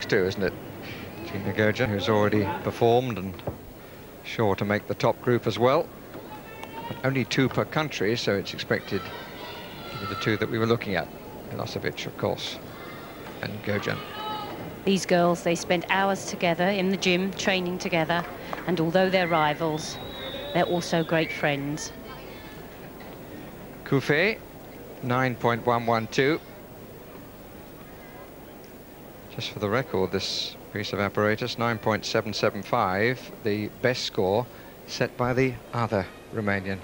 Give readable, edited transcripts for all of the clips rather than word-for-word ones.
next two, isn't it? Gina Gergen, who's already performed and sure to make the top group as well. But only two per country, so it's expected to be the two that we were looking at. Milosevic, of course, and Gergen. These girls, they spent hours together in the gym, training together, and although they're rivals, they're also great friends. Couffet, 9.112. Just for the record, this piece of apparatus, 9.775, the best score set by the other Romanian,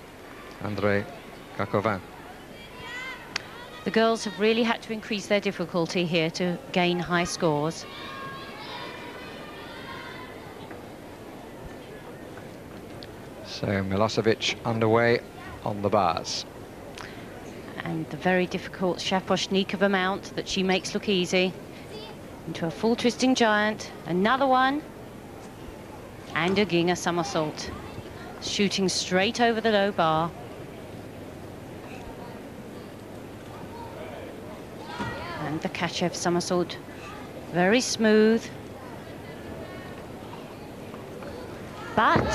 Andrei Cacovan. The girls have really had to increase their difficulty here to gain high scores. So Milosevic underway on the bars. And the very difficult Shaposhnikova mount that she makes look easy. Into a full twisting giant, another one, and a Ginga somersault. Shooting straight over the low bar. And the Kachev somersault, very smooth. But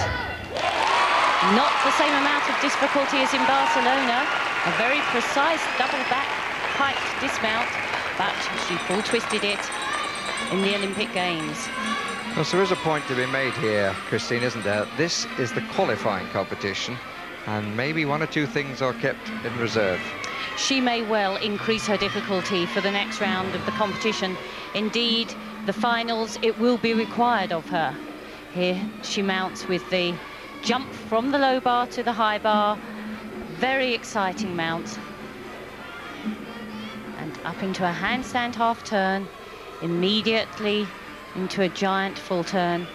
not the same amount of difficulty as in Barcelona. A very precise double back piked dismount, but she full twisted it in the Olympic Games. Well, so there is a point to be made here, Christine, isn't there? This is the qualifying competition, and maybe one or two things are kept in reserve. She may well increase her difficulty for the next round of the competition. Indeed, the finals, it will be required of her. Here she mounts with the jump from the low bar to the high bar. Very exciting mount. And up into a handstand half turn, immediately into a giant full turn.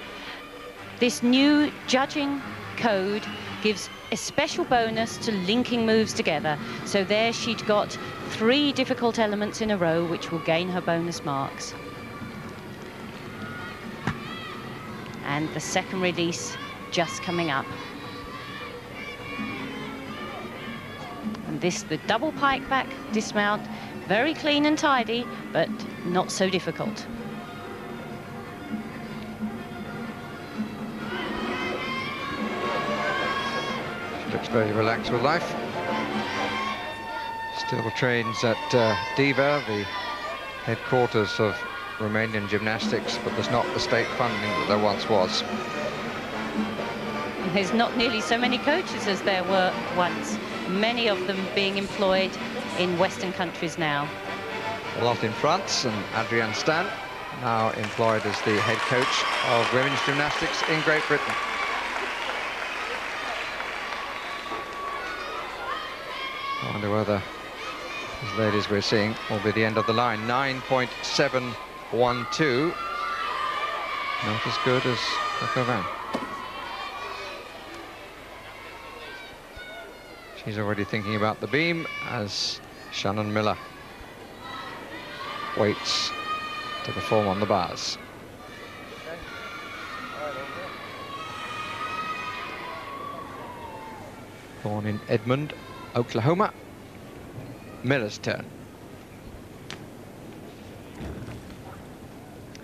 This new judging code gives a special bonus to linking moves together. So there she'd got 3 difficult elements in a row, which will gain her bonus marks. And the second release just coming up. And this, the double pike back dismount, very clean and tidy, but not so difficult. Looks very relaxed with life. Still trains at Diva, the headquarters of Romanian gymnastics, but there's not the state funding that there once was. There's not nearly so many coaches as there were once, many of them being employed in Western countries now. A lot in France, and Adrienne Stan now employed as the head coach of women's gymnastics in Great Britain. I wonder whether these ladies we're seeing will be the end of the line. 9.712. Not as good as Cacovan. She's already thinking about the beam as Shannon Miller waits to perform on the bars. Born in Edmond, Oklahoma. Miller's turn.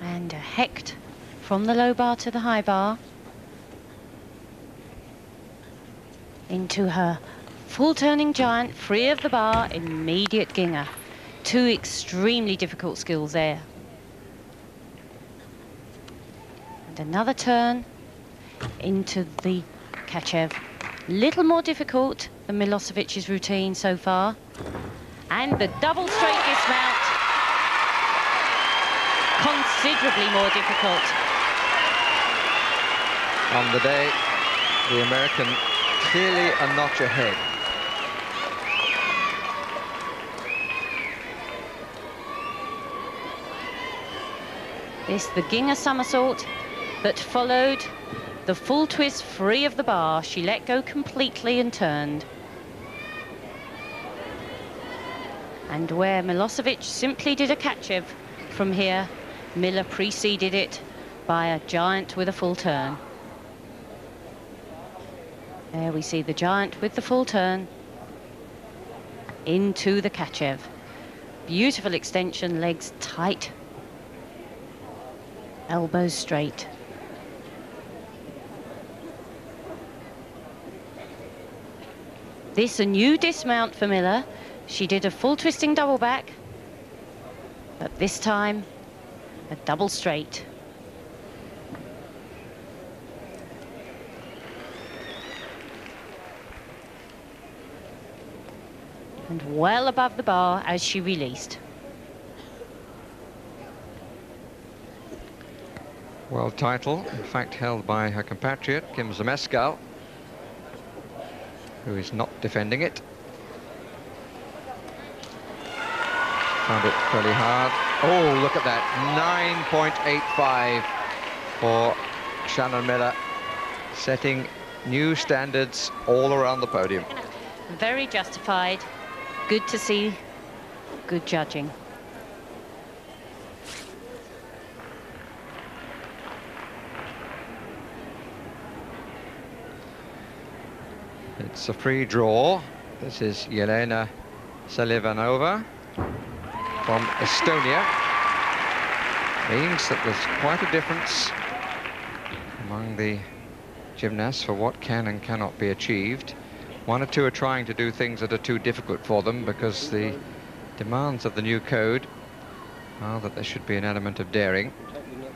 And a hecht from the low bar to the high bar. Into her full turning giant, free of the bar, immediate Ginga. 2 extremely difficult skills there. And another turn into the Kachev. Little more difficult than Milosevic's routine so far. And the double straight dismount. Considerably more difficult. On the day, the American clearly a notch ahead. This, the Ginga somersault, that followed the full twist free of the bar. She let go completely and turned. And where Milosevic simply did a Kachev from here, Miller preceded it by a giant with a full turn. There we see the giant with the full turn into the Kachev. Beautiful extension, legs tight. elbows straight. This a new dismount for Miller. She did a full twisting double back, but this time a double straight. And well above the bar as she released. World title, in fact, held by her compatriot, Kim Zemeskal, who is not defending it. Found it fairly hard. Oh, look at that, 9.85 for Shannon Miller, setting new standards all around the podium. Very justified. Good to see, good judging. It's a free draw. This is Yelena Selivanova from Estonia. Means that there's quite a difference among the gymnasts for what can and cannot be achieved. One or two are trying to do things that are too difficult for them because the demands of the new code are that there should be an element of daring,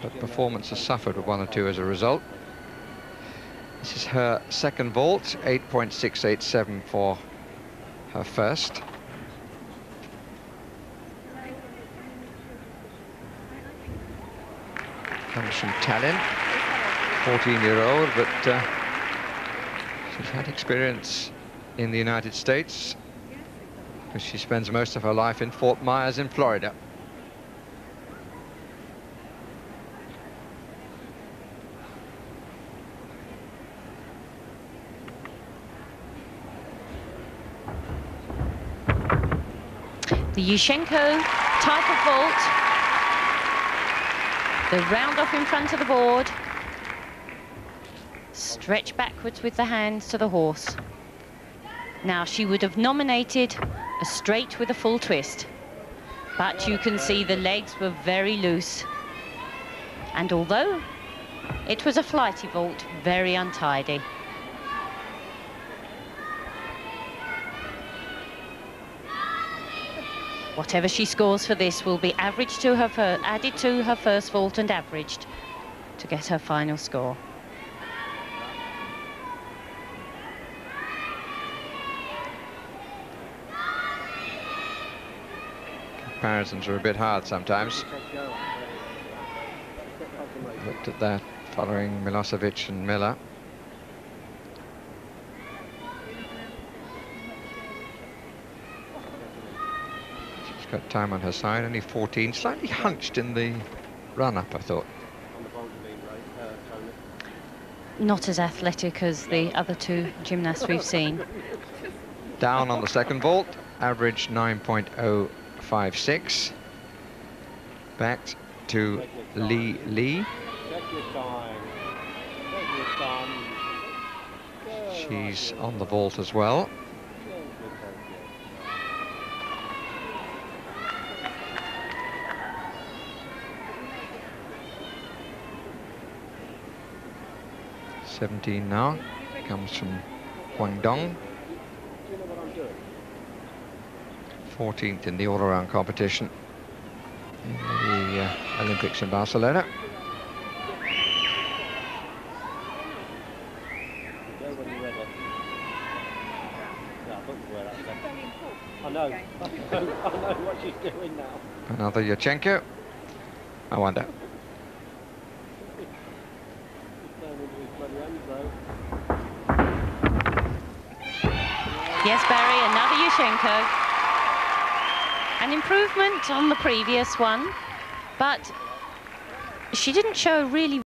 but performance has suffered with one or two as a result. This is her second vault, 8.687 for her first. Comes from Tallinn, 14-year-old, but she's had experience in the United States because she spends most of her life in Fort Myers in Florida. The Yushchenko type of vault. The round off in front of the board. Stretch backwards with the hands to the horse. Now she would have nominated a straight with a full twist, but you can see the legs were very loose. And although it was a flighty vault, very untidy. Whatever she scores for this will be averaged to her added to her first vault and averaged to get her final score. Comparisons are a bit hard sometimes. Looked at that following Milosevic and Miller. She's got time on her side, only 14, slightly hunched in the run-up, I thought. Not as athletic as the other two gymnasts we've seen. Down on the second vault, average 9.056. Back to Lee. She's on the vault as well. Now comes from Guangdong. 14th in the all-around competition in the Olympics in Barcelona. I know what she's doing now. Another Yushchenko. I wonder. Yes, Barry, another Yushchenko. An improvement on the previous one, but she didn't show really